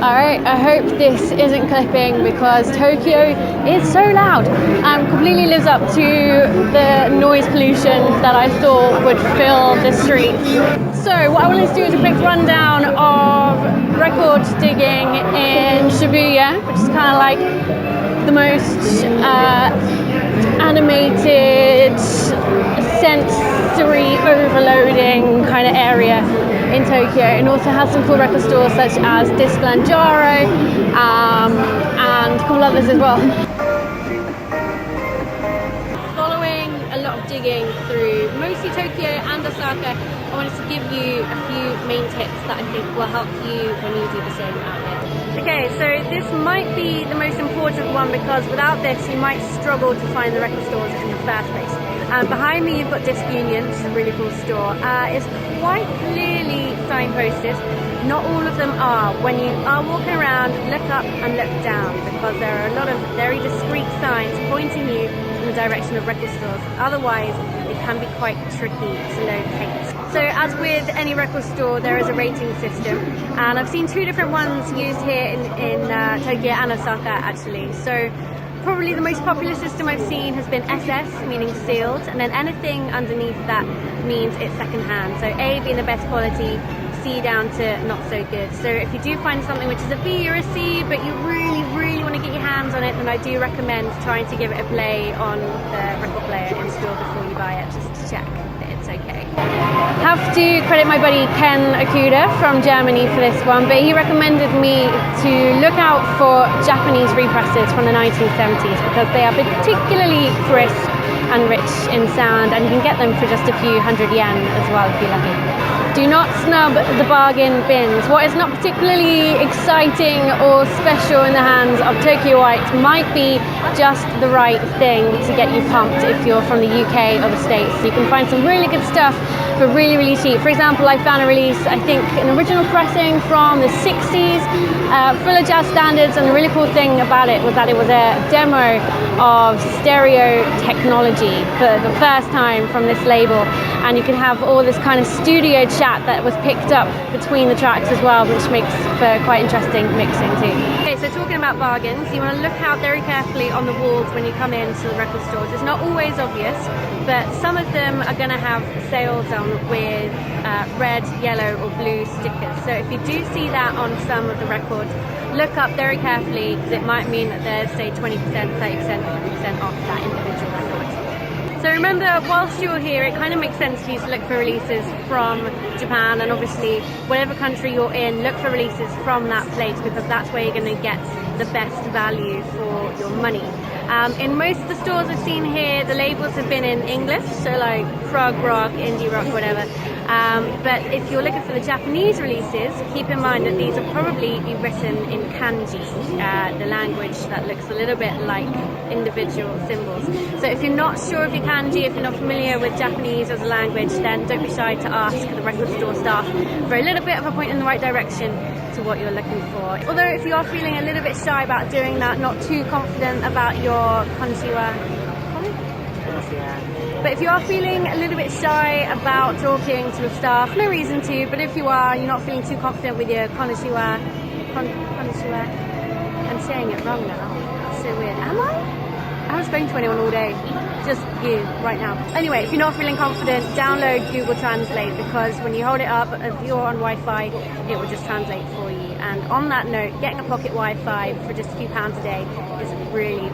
Alright, I hope this isn't clipping because Tokyo is so loud and completely lives up to the noise pollution that I thought would fill the streets. So what I wanted to do is a quick rundown of record digging in Shibuya, which is kind of like the most animated, sensory overloading kind of area in Tokyo, and also has some cool record stores such as Discland Jaro and a couple others as well. Following a lot of digging through mostly Tokyo and Osaka, I wanted to give you a few main tips that I think will help you when you do the same out here. Okay, so this might be the most important one because without this you might struggle to find the record stores in the first place. Behind me you've got Disc Union, which is a really cool store. It's quite clearly signposted. Not all of them are. When you are walking around, look up and look down because there are a lot of very discreet signs pointing you in the direction of record stores. Otherwise, it can be quite tricky to locate. So as with any record store, there is a rating system, and I've seen two different ones used here in Tokyo and Osaka actually. So probably the most popular system I've seen has been SS, meaning sealed, and then anything underneath that means it's second-hand. So A being the best quality, C down to not so good. So if you do find something which is a B or a C, but you really want to get your hands on it, then I do recommend trying to give it a play on the record player in store before you buy it, just to check that it's okay. Have to credit my buddy Ken Okuda from Germany for this one, but he recommended me to look out for Japanese represses from the 1970s because they are particularly crisp and rich in sound, and you can get them for just a few hundred yen as well if you're lucky. Do not snub the bargain bins. What is not particularly exciting or special in the hands of Tokyo White might be just the right thing to get you pumped if you're from the UK or the States. You can find some really good stuff for really cheap. For example, I found a release, I think an original pressing from the 60s, full of jazz standards, and the really cool thing about it was that it was a demo of stereo technology for the first time from this label, and you can have all this kind of studio chat that was picked up between the tracks as well, which makes for quite interesting mixing too. Okay, so talking about bargains, you want to look out very carefully on the walls when you come into the record stores. It's not always obvious, but some of them are going to have sales on with red, yellow or blue stickers. So if you do see that on some of the records, look up very carefully because it might mean that there's say 20%, 30%, 50% off that individual record. So remember, whilst you're here, it kind of makes sense for you to look for releases from Japan, and obviously whatever country you're in, look for releases from that place because that's where you're going to get the best value for your money. In most of the stores I've seen here, the labels have been in English, so like prog rock, indie rock, whatever. But if you're looking for the Japanese releases, keep in mind that these will probably be written in kanji, the language that looks a little bit like individual symbols. So if you're not sure of your kanji, if you're not familiar with Japanese as a language, then don't be shy to ask the record store staff for a little bit of a point in the right direction to what you're looking for. Although if you are feeling a little bit shy about doing that, not too confident about your konnichiwa, but if you are feeling a little bit shy about talking to the staff, no reason to, but if you are, you're not feeling too confident with your konnichiwa, I'm saying it wrong now, it's so weird, am I? I haven't spoken to anyone all day, just you right now. Anyway, if you're not feeling confident, download Google Translate because when you hold it up, if you're on Wi-Fi, it will just translate for you. And on that note, getting a pocket Wi-Fi for just a few pounds a day is really